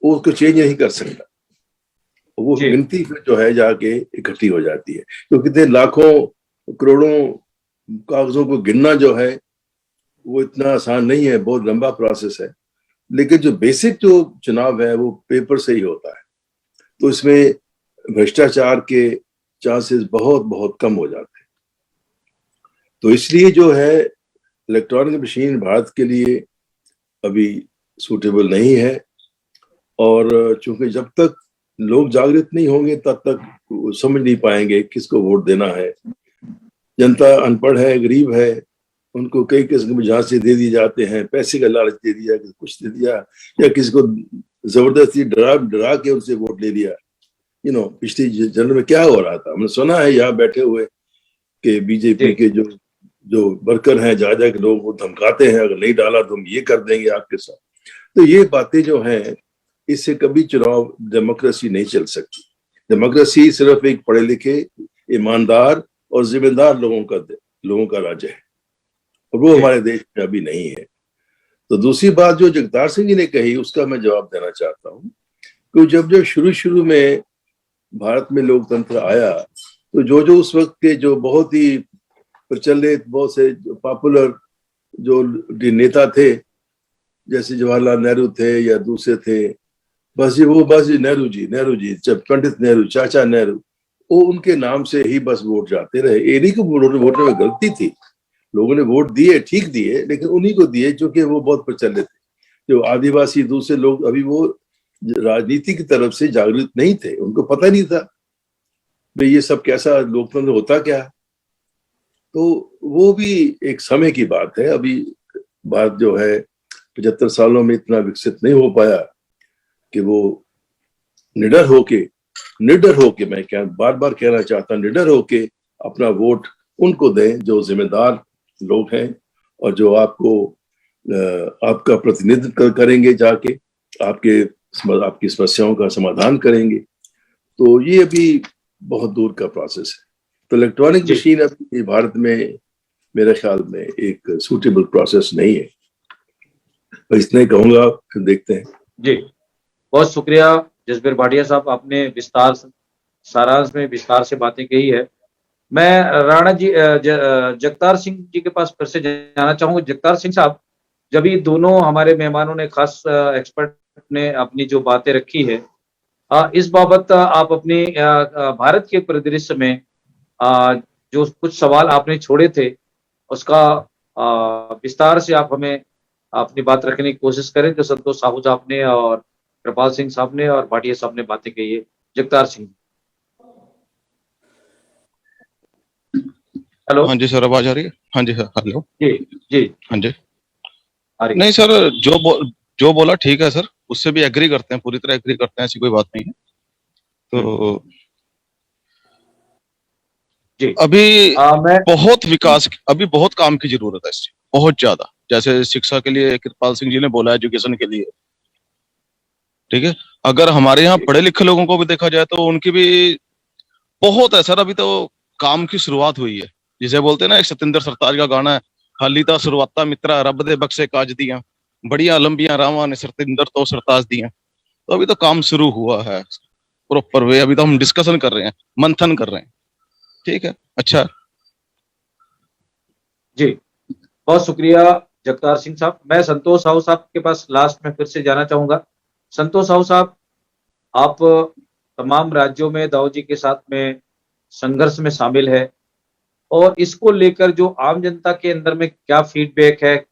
वो उसको चेंज नहीं कर सकता। वो गिनती फिर जो है जाके इकट्ठी हो जाती है। तो कितने लाखों करोड़ों कागजों को गिनना जो है वो इतना आसान नहीं है, बहुत लंबा प्रोसेस है। लेकिन जो बेसिक जो चुनाव है वो पेपर से ही होता है। तो इसमें भ्रष्टाचार के चांसेस बहुत बहुत कम हो जाते हैं। तो इसलिए जो है इलेक्ट्रॉनिक मशीन भारत के लिए अभी सूटेबल नहीं है, और चूंकि जब तक लोग जागृत नहीं होंगे तब तक समझ नहीं पाएंगे किसको वोट देना है। जनता अनपढ़ है, गरीब है, उनको कई किस्म के झांसे दे दिए जाते हैं, पैसे का लालच दे दिया, कुछ दे दिया, या किसी को जबरदस्ती डरा के उनसे वोट ले लिया। पिछली जनरल में क्या हो रहा था, हमने सुना है यहाँ बैठे हुए कि बीजेपी के जो वर्कर हैं, जा के लोग वो धमकाते हैं, अगर नहीं डाला तो हम ये कर देंगे आपके साथ। तो ये बातें जो हैं, इससे कभी चुनाव डेमोक्रेसी नहीं चल सकती। डेमोक्रेसी सिर्फ एक पढ़े लिखे, ईमानदार और जिम्मेदार लोगों का राज्य है, और वो हमारे देश में अभी नहीं है। तो दूसरी बात जो जगतार सिंह जी ने कही, उसका मैं जवाब देना चाहता हूँ कि जब शुरू में भारत में लोकतंत्र आया, तो जो उस वक्त के जो बहुत ही प्रचलित, बहुत से पॉपुलर जो नेता थे, जैसे जवाहरलाल नेहरू थे या दूसरे थे, बस नेहरू जी, जब पंडित नेहरू, चाचा नेहरू, वो उनके नाम से ही बस वोट जाते रहे। ये नहीं कि वोटने में गलती थी, लोगों ने वोट दिए, ठीक दिए, लेकिन उन्हीं को दिए क्योंकि वो बहुत प्रचलित थे। जो आदिवासी दूसरे लोग अभी वो राजनीति की तरफ से जागरूक नहीं थे, उनको पता नहीं था भाई ये सब कैसा लोकतंत्र होता क्या। तो वो भी एक समय की बात है। अभी भारत जो है 75 सालों में इतना विकसित नहीं हो पाया कि वो निडर होके मैं बार बार कहना चाहता हूं, निडर होके अपना वोट उनको दें जो जिम्मेदार लोग हैं और जो आपका प्रतिनिधित्व करेंगे, जाके आपकी समस्याओं का समाधान करेंगे। तो ये अभी बहुत दूर का प्रोसेस है। तो इलेक्ट्रॉनिक मशीन अभी भारत में मेरे ख्याल में एक सूटेबल प्रोसेस नहीं है। इतने कहूंगा, फिर देखते हैं। जी, बहुत शुक्रिया जसबीर भाटिया साहब, आपने सारांश में विस्तार से बातें कही है। मैं राणा जी जगतार सिंह जी के पास फिर से जाना चाहूंगा। जगतार सिंह साहब, जब ये दोनों हमारे मेहमानों ने, खास एक्सपर्ट ने अपनी जो बातें रखी है, इस बाबत आप अपनी भारत के परिदृश्य में जो कुछ सवाल आपने छोड़े थे, उसका विस्तार से आप हमें अपनी बात रखने की कोशिश करें, जो संतोष साहू साहब ने और कृपाल सिंह साहब ने और भाटिया साहब ने बातें कही है। जगतार सिंह। हेलो। हाँ जी सर, आवाज आ रही है? हाँ जी सर, हेलो। जी हाँ जी। आ रही। नहीं सर, जो बोला ठीक है सर, उससे भी एग्री करते हैं, पूरी तरह एग्री करते हैं, ऐसी कोई बात नहीं है। तो जी, अभी अभी बहुत काम की जरूरत है इससे, बहुत ज्यादा। जैसे शिक्षा के लिए कृपाल सिंह जी ने बोला, एजुकेशन के लिए, ठीक है। अगर हमारे यहाँ पढ़े लिखे लोगों को भी देखा जाए तो उनकी भी बहुत है सर। अभी तो काम की शुरुआत हुई है, जिसे बोलते हैं ना, एक सतिंदर सरताज का गाना है, खाली था शुरुआता मित्रा रब दे बख्शे काज दिया, बढ़िया लंबिया रावां ने सतिंदर तो सरताज दिया। तो अभी तो काम शुरू हुआ है प्रॉपर वे। अभी तो हम डिस्कशन कर रहे हैं, मंथन कर रहे हैं, ठीक है। अच्छा जी, बहुत शुक्रिया जगतार सिंह साहब। मैं संतोष साहू साहब के पास लास्ट में फिर से जाना चाहूंगा। संतोष साहू साहब, आप तमाम राज्यों में दाऊ जी के साथ में संघर्ष में शामिल है, और इसको लेकर जो आम जनता के अंदर में क्या फीडबैक है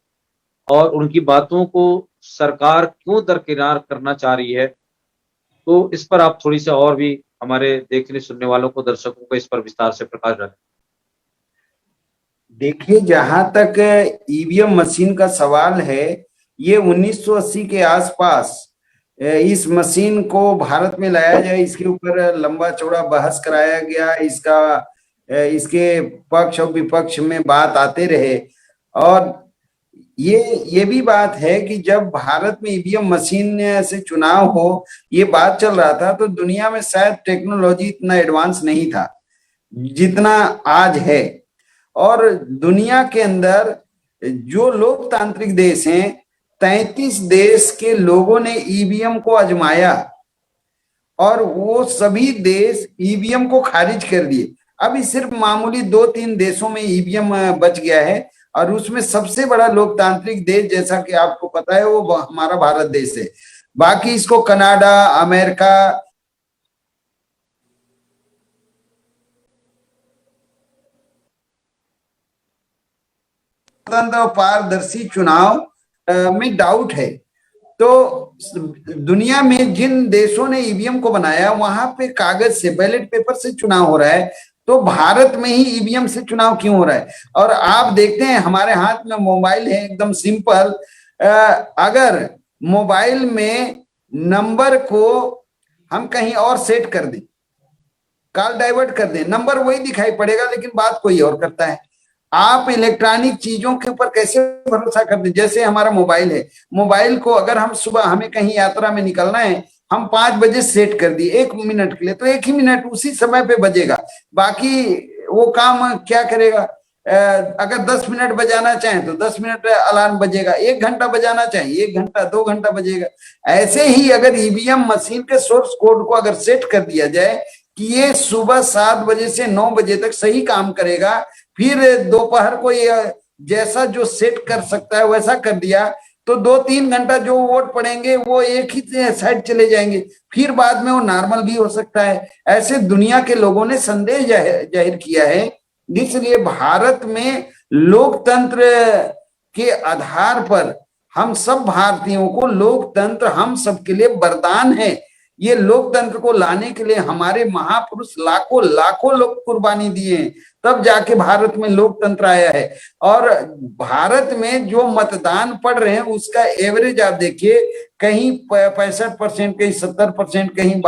और उनकी बातों को सरकार क्यों दरकिनार करना चाह रही है, तो इस पर आप थोड़ी सी और भी हमारे देखने सुनने वालों को, दर्शकों को इस पर विस्तार से प्रकाश डालें। देखिए, जहां तक ईवीएम मशीन का सवाल है, ये 1980 के आसपास इस मशीन को भारत में लाया जाए, इसके ऊपर लंबा चौड़ा बहस कराया गया। इसके पक्ष और विपक्ष में बात आते रहे। और ये भी बात है कि जब भारत में ईवीएम मशीन से चुनाव हो, ये बात चल रहा था, तो दुनिया में शायद टेक्नोलॉजी इतना एडवांस नहीं था जितना आज है। और दुनिया के अंदर जो लोकतांत्रिक देश हैं, 33 देश के लोगों ने ईवीएम को आजमाया और वो सभी देश ईवीएम को खारिज कर दिए। अभी सिर्फ मामूली 2-3 देशों में ईवीएम बच गया है, और उसमें सबसे बड़ा लोकतांत्रिक देश, जैसा कि आपको पता है, वो हमारा भारत देश है। बाकी इसको कनाडा, अमेरिका, स्वतंत्र और पारदर्शी चुनाव में डाउट है। तो दुनिया में जिन देशों ने ईवीएम को बनाया वहां पे कागज से, बैलेट पेपर से चुनाव हो रहा है, तो भारत में ही ईवीएम से चुनाव क्यों हो रहा है? और आप देखते हैं हमारे हाथ में मोबाइल है, एकदम सिंपल। अगर मोबाइल में नंबर को हम कहीं और सेट कर दें, कॉल डाइवर्ट कर दें, नंबर वही दिखाई पड़ेगा लेकिन बात कोई और करता है। आप इलेक्ट्रॉनिक चीजों के ऊपर कैसे भरोसा कर दें? जैसे हमारा मोबाइल है, मोबाइल को अगर हम सुबह, हमें कहीं यात्रा में निकलना है, हम 5 बजे सेट कर दिए 1 मिनट के लिए, तो 1 ही मिनट उसी समय पे बजेगा, बाकी वो काम क्या करेगा? अगर 10 मिनट बजाना चाहें तो 10 मिनट अलार्म बजेगा, 1 घंटा बजाना चाहें 1 घंटा 2 घंटा बजेगा। ऐसे ही अगर ईवीएम मशीन के सोर्स कोड को अगर सेट कर दिया जाए कि ये सुबह 7 बजे से 9 बजे तक सही काम करेगा, फिर दोपहर को ये जैसा जो सेट कर सकता है वैसा कर दिया, तो 2-3 घंटा जो वोट पड़ेंगे वो एक ही साइड चले जाएंगे, फिर बाद में वो नॉर्मल भी हो सकता है। ऐसे दुनिया के लोगों ने संदेह जाहिर किया है। इसलिए भारत में लोकतंत्र के आधार पर हम सब भारतीयों को, लोकतंत्र हम सबके लिए वरदान है। ये लोकतंत्र को लाने के लिए हमारे महापुरुष लाखों लाखों लोग कुर्बानी दिए हैं, तब जाके भारत में लोकतंत्र आया है। और भारत में जो मतदान पड़ रहे हैं उसका एवरेज आप देखिए, कहीं 65%, कहीं 70%, कहीं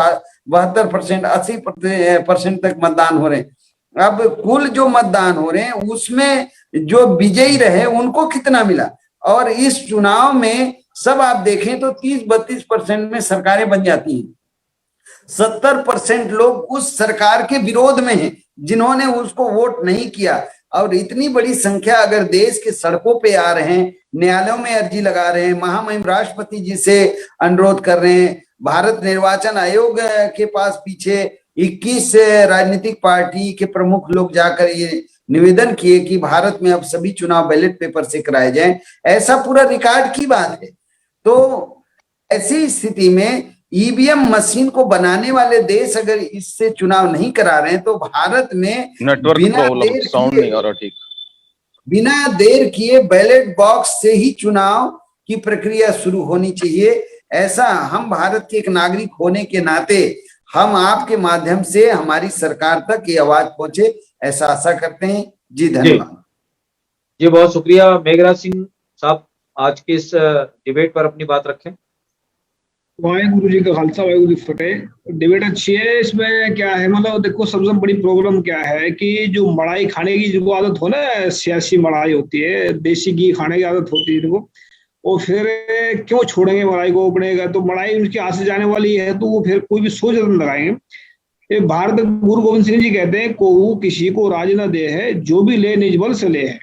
72%, 80% तक मतदान हो रहे हैं। अब कुल जो मतदान हो रहे हैं उसमें जो विजयी रहे उनको कितना मिला? और इस चुनाव में सब आप देखें तो 30-32% में सरकारें बन जाती हैं, 70% लोग उस सरकार के विरोध में हैं जिन्होंने उसको वोट नहीं किया। और इतनी बड़ी संख्या अगर देश के सड़कों पे आ रहे हैं, न्यायालयों में अर्जी लगा रहे हैं, महामहिम राष्ट्रपति जी से अनुरोध कर रहे हैं, भारत निर्वाचन आयोग के पास पीछे 21 राजनीतिक पार्टी के प्रमुख लोग जाकर ये निवेदन किए कि भारत में अब सभी चुनाव बैलेट पेपर से कराए जाएं, ऐसा पूरा रिकॉर्ड की बात है। तो ऐसी स्थिति में ईवीएम मशीन को बनाने वाले देश अगर इससे चुनाव नहीं करा रहे हैं, तो भारत में बिना देर किए बैलेट बॉक्स से ही चुनाव की प्रक्रिया शुरू होनी चाहिए। ऐसा हम भारत के एक नागरिक होने के नाते हम आपके माध्यम से हमारी सरकार तक ये आवाज पहुंचे, ऐसा आशा करते हैं। जी धन्यवाद। जी बहुत शुक्रिया। मेघराज सिंह साहब आज के इस डिबेट पर अपनी बात रखें। वाहेगुरु जी का खालसा वाहेगुरु जी की फतेह। डिबेट अच्छी है। इसमें क्या है, मतलब देखो सबसे बड़ी प्रॉब्लम क्या है कि जो मलाई खाने की जो आदत हो ना, सियासी मलाई होती है, देसी घी खाने की आदत होती है इनको, और फिर क्यों छोड़ेंगे मलाई को अपने का? तो मलाई उनकी हाथ से जाने वाली है, तो वो फिर कोई भी सोच लगाएंगे। भारत गुरु गोविंद सिंह जी कहते हैं, को किसी को राज न दे है, जो भी ले निज बल से ले है।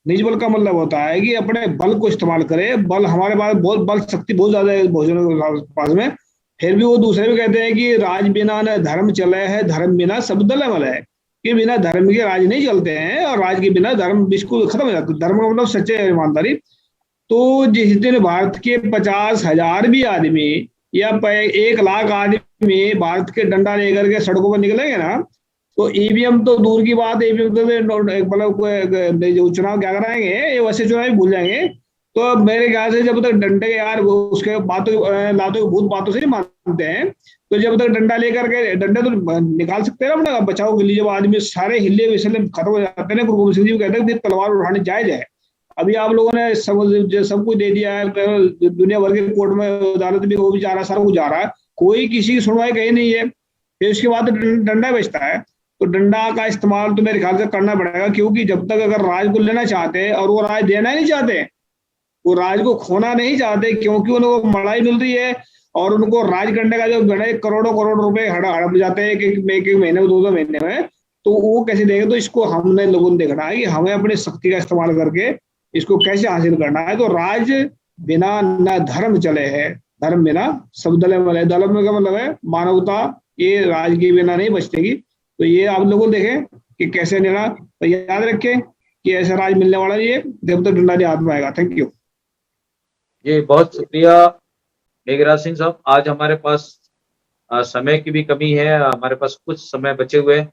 निज बल का मतलब होता है कि अपने बल को इस्तेमाल करे। बल हमारे पास बहुत बल शक्ति बहुत ज्यादा है भोजनों के पास में, फिर भी वो दूसरे भी कहते हैं कि राज बिना न धर्म चले है, धर्म बिना सब दल मल है, कि बिना धर्म के राज नहीं चलते हैं और राज के बिना धर्म बिल्कुल खत्म हो जाता है। धर्म का मतलब सच्चे ईमानदारी। तो जिस दिन भारत के 50,000 भी आदमी या 1 लाख आदमी भारत के डंडा लेकर के सड़कों पर निकलेंगे ना, तो ईवीएम तो दूर की बात, ईवीएम तो मतलब चुनाव क्या कराएंगे, ये वैसे चुनाव ही भूल जाएंगे। तो मेरे ख्याल से जब तक डंडे यार उसके बातों लातों भूत बातों से नहीं मानते हैं, तो जब तक डंडा लेकर के, डंडे तो निकाल सकते हैं ना अपना बचाव के लिए, जब आदमी सारे हिले विसले खत्म हो जाते हैं। गुरु गोविंद सिंह जी कहते हैं तलवार उठाने जायज है। अभी आप लोगों ने सब कुछ दे दिया है, दुनिया भर के कोर्ट में अदालत भी वो भी जा रहा है, सारा कुछ जा रहा है, कोई किसी की सुनवाई कहीं नहीं है। फिर उसके बाद डंडा बेचता है, तो डंडा का इस्तेमाल तो मेरे ख्याल से करना पड़ेगा, क्योंकि जब तक अगर राज को लेना चाहते हैं, और वो राज देना ही नहीं चाहते, वो राज को खोना नहीं चाहते, क्योंकि उनको मलाई मिल रही है और उनको राज करने का जो करोड़ों करोड़ रुपए हड़प जाते हैं एक महीने में, 2 महीने में, तो वो कैसे देंगे? तो इसको हमने लोगों ने देखना है कि हमें अपनी शक्ति का इस्तेमाल करके इसको कैसे हासिल करना है। तो राज बिना न धर्म चले है, धर्म बिना सब दल मल है। दल में का मतलब है मानवता, ये राज के बिना नहीं बचतेगी। तो ये आप लोगों देखें कि कैसे लेना, तो याद रखें कि ऐसा राज मिलने वाला नहीं है जब तक डंडा नहीं हाथ में आएगा। थैंक यू जी बहुत शुक्रिया मेघराज सिंह साहब। आज हमारे पास समय की भी कमी है, हमारे पास कुछ समय बचे हुए हैं।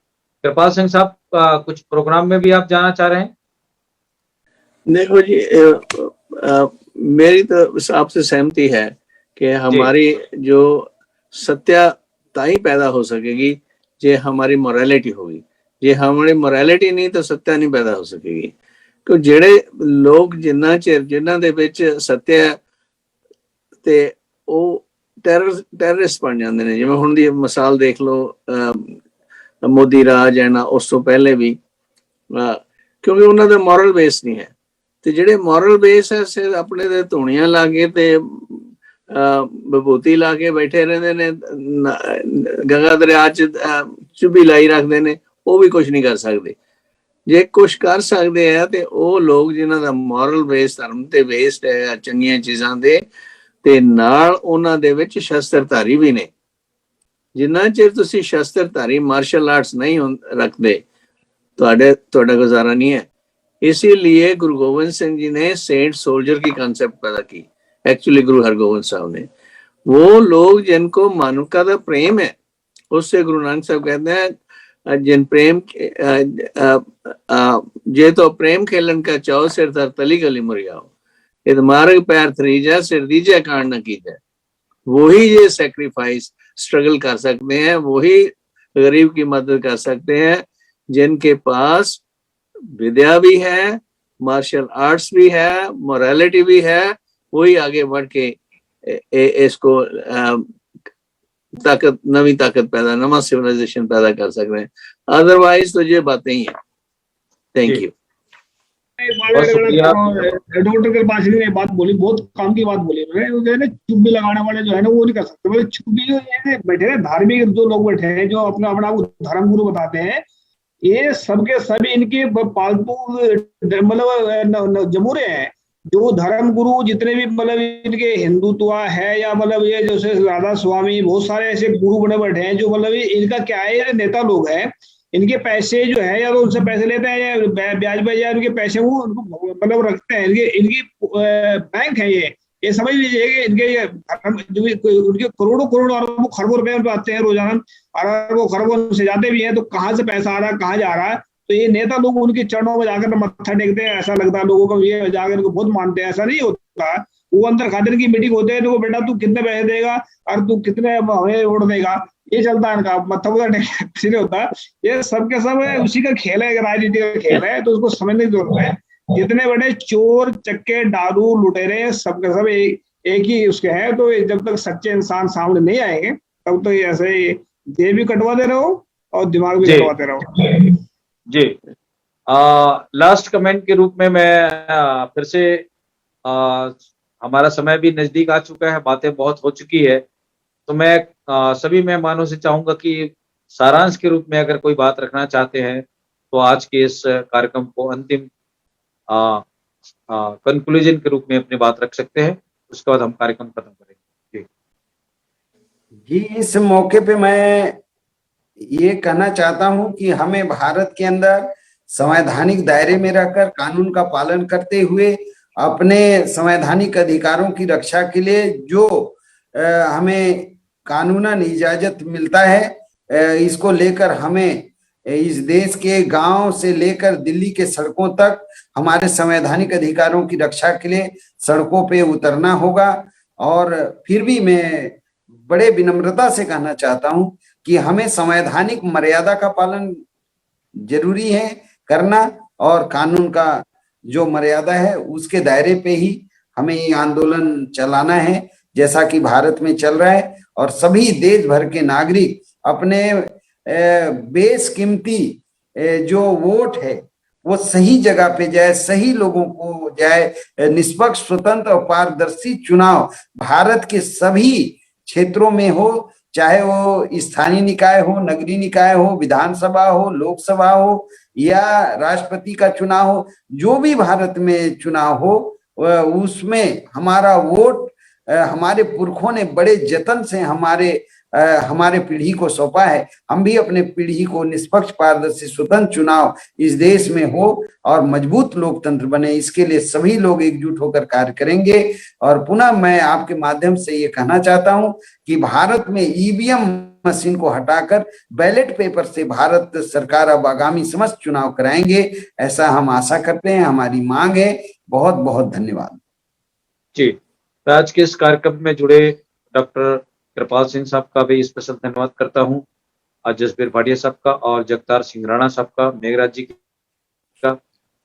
कृपाल सिंह साहब कुछ प्रोग्राम में भी आप जाना चाह रहे हैं? देखो जी, मेरी तो आपसे सहमति है कि हमारी जो सत्यता ही पैदा हो सकेगी जे हमारी मोरालिटी होगी। जे हमारी मोरालिटी नहीं तो सत्या नहीं पैदा हो सकेगी। तो ਜਿਹੜੇ ਲੋਕ ਜਿੰਨਾ ਚਿਰ ਜਿਨ੍ਹਾਂ ਦੇ ਵਿੱਚ ਸੱਤਿਆ ਤੇ ਉਹ ਟੈਰਰਿਸਟ ਬਣ ਜਾਂਦੇ ਨੇ। ਜਿਵੇਂ ਹੁਣ ਦੀ ਮਿਸਾਲ ਦੇਖ ਲਓ, ਮੋਦੀ ਰਾਜ ਹੈ ਨਾ, ਉਸ ਤੋਂ ਪਹਿਲੇ ਵੀ, ਕਿਉਂਕਿ ਉਹਨਾਂ ਦਾ ਮੋਰਲ ਬੇਸ ਨਹੀਂ ਹੈ। ਤੇ ਜਿਹੜੇ ਮੋਰਲ ਬੇਸ ਹੈ ਸਿਰ ਆਪਣੇ ਦੇ ਧੂਣੀਆਂ ਲਾ ਕੇ ਤੇ ਵਿਭੂਤੀ ਲਾ ਕੇ ਬੈਠੇ ਰਹਿੰਦੇ ਨੇ, ਗੰਗਾ ਦਰਿਆ ਚ ਚੁੱਭੀ ਲਾਈ ਰੱਖਦੇ ਨੇ, ਉਹ ਵੀ ਕੁਝ ਨਹੀਂ ਕਰ ਸਕਦੇ। ਜੇ ਕੁਝ ਕਰ ਸਕਦੇ ਆ ਤੇ ਉਹ ਲੋਕ ਜਿਨ੍ਹਾਂ ਦਾ ਮੋਰਲ ਬੇਸ ਧਰਮ ਤੇ ਬੇਸਡ ਹੈ, ਚੰਗੀਆਂ ਚੀਜ਼ਾਂ ਦੇ, ਤੇ ਨਾਲ ਉਹਨਾਂ ਦੇ ਵਿੱਚ ਸ਼ਸਤਰਧਾਰੀ ਵੀ ਨੇ। ਜਿੰਨਾ ਚਿਰ ਤੁਸੀਂ ਸ਼ਸਤਰਧਾਰੀ ਮਾਰਸ਼ਲ ਆਰਟਸ ਨਹੀਂ ਰੱਖਦੇ, ਤੁਹਾਡਾ गुजारा नहीं है। इसीलिए गुरु गोविंद सिंह जी ने सेंट सोल्जर की कंसेप्ट पैदा की। एक्चुअली गुरु हरगोविंद साहब ने, वो लोग जिनको मानवता का प्रेम है, उससे गुरु नानक साहब कहते हैं जिन प्रेम जे तो प्रेम खेलन का चाहो सिर धर तली गली मुरियाओ, इत मार्ग पैर थरीजा सिर दीजा कांड न कीजिए। वही ये सेक्रीफाइस स्ट्रगल कर सकते हैं, वही गरीब की मदद कर सकते हैं जिनके पास विद्या भी है, मार्शल आर्ट्स भी है, मोरालिटी भी है। वही आगे बढ़ के इसको ताकत, नवी ताकत पैदा, नवा सिविलाइजेशन पैदा कर सकते हैं। अदरवाइज तो ये बातें ही है। Thank you. डॉक्टर के पास ने बात बोली, बहुत काम की बात बोली उन्होंने। वो कहते हैं चुप्पी लगाने वाले जो है ना वो नहीं कर सकते। मतलब चुप्पी जो बैठे हैं, धार्मिक जो लोग बैठे हैं, जो अपना अपना धर्म गुरु बताते हैं, ये सबके सभी इनके पालतू मतलब जमूरे हैं। जो धर्म गुरु जितने भी मतलब इनके हिंदुत्व है या मतलब ये जैसे राधा स्वामी, बहुत सारे ऐसे गुरु बने बैठे हैं जो मतलब इनका क्या है, ये नेता लोग हैं। इनके पैसे जो है या तो उनसे पैसे लेते हैं या ब्याज पे या उनके पैसे वो उनको मतलब रखते हैं। इनकी बैंक है ये समझ लीजिए कि इनके उनके करोड़ों अरबों खरबों रुपए उनको आते हैं रोजाना, अरबों खरबों से जाते भी हैं। तो कहाँ से पैसा आ रहा है, कहाँ जा रहा है? तो ये नेता लोग उनके चरणों में जाकर मत्था टेकते हैं। ऐसा लगता है लोगों को, ये जाकर इनको बहुत मानते हैं। ऐसा नहीं होता। वो अंदर खातिर की मीटिंग होते हैं तो बेटा तू कितने पैसे देगा और तू कितने हमें वोट देगा, ये चलता है इनका। मत्था नहीं होता। ये सब के सब है, उसी का खेल है, राजनीति का खेल है। तो उसको समझने की जरूरत है। जितने बड़े चोर चक्के डारू लुटेरे सबके सब एक ही उसके हैं। तो जब तक सच्चे इंसान सामने नहीं आएंगे तब तो ऐसे ही जेब भी कटवाते रहो और दिमाग भी कटवाते रहो। जी, लास्ट कमेंट के रूप में मैं फिर से हमारा समय भी नजदीक आ चुका है, बातें बहुत हो चुकी है। तो मैं सभी मेहमानों से चाहूंगा कि सारांश के रूप में अगर कोई बात रखना चाहते हैं तो आज के इस कार्यक्रम को अंतिम कंक्लूजन के रूप में अपनी बात रख सकते हैं। उसके बाद हम कार्यक्रम खत्म करेंगे। जी, इस मौके पे मैं ये कहना चाहता हूं कि हमें भारत के अंदर संवैधानिक दायरे में रहकर कानून का पालन करते हुए अपने संवैधानिक अधिकारों की रक्षा के लिए जो हमें कानूनन इजाजत मिलता है, इसको लेकर हमें इस देश के गांव से लेकर दिल्ली के सड़कों तक हमारे संवैधानिक अधिकारों की रक्षा के लिए सड़कों पे उतरना होगा। और फिर भी मैं बड़े विनम्रता से कहना चाहता हूं कि हमें संवैधानिक मर्यादा का पालन जरूरी है करना, और कानून का जो मर्यादा है उसके दायरे पे ही हमें ये आंदोलन चलाना है, जैसा कि भारत में चल रहा है। और सभी देश भर के नागरिक अपने बेशकीमती जो वोट है वो सही जगह पे जाए, सही लोगों को जाए। निष्पक्ष, स्वतंत्र और पारदर्शी चुनाव भारत के सभी क्षेत्रों में हो, चाहे वो स्थानीय निकाय हो, नगरीय निकाय हो, विधानसभा हो, लोकसभा हो या राष्ट्रपति का चुनाव हो। जो भी भारत में चुनाव हो उसमें हमारा वोट हमारे पुरखों ने बड़े जतन से हमारे पीढ़ी को सौंपा है। हम भी अपने पीढ़ी को निष्पक्ष, पारदर्शी, स्वतंत्र चुनाव इस देश में हो और मजबूत लोकतंत्र बने, इसके लिए सभी लोग एकजुट होकर कार्य करेंगे। और पुनः मैं आपके माध्यम से ये कहना चाहता हूं कि भारत में ईवीएम मशीन को हटाकर बैलेट पेपर से भारत सरकार अब आगामी समस्त चुनाव कराएंगे, ऐसा हम आशा करते हैं, हमारी मांग है। बहुत बहुत धन्यवाद जी। तो आज के इस कार्यक्रम में जुड़े डॉक्टर कृपाल सिंह साहब का भी स्पेशल धन्यवाद करता हूँ, और जसबीर भाटिया साहब का, और जगतार सिंह राणा साहब का, मेघराज जी का,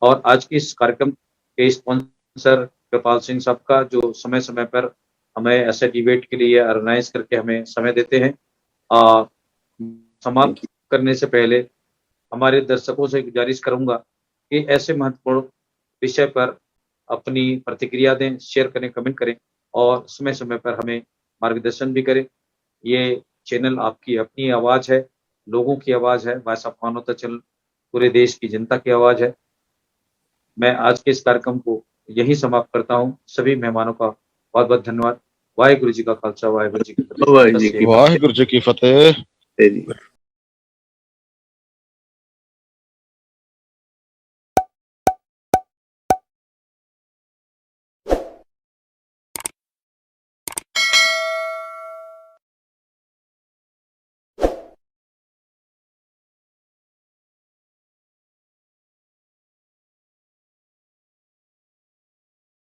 और आज के इस कार्यक्रम के स्पॉन्सर कृपाल सिंह साहब का, जो समय समय पर हमें ऐसे डिबेट के लिए ऑर्गेनाइज करके हमें समय देते हैं। समाप्त करने से पहले हमारे दर्शकों से गुजारिश करूंगा कि ऐसे महत्वपूर्ण विषय पर अपनी प्रतिक्रिया दें, शेयर करें, कमेंट करें, और समय समय पर हमें मार्गदर्शन भी करें। ये चैनल आपकी अपनी आवाज है, लोगों की आवाज है, वॉइस ऑफ मानवता चैनल पूरे देश की जनता की आवाज है। मैं आज के इस कार्यक्रम को यही समाप्त करता हूँ। सभी मेहमानों का बहुत बहुत धन्यवाद। वाहिगुरु जी का खालसा, वाहिगुरु जी की फतेह। वाहिगुरु जी की वाहिगुरु जी की फतेह। जी।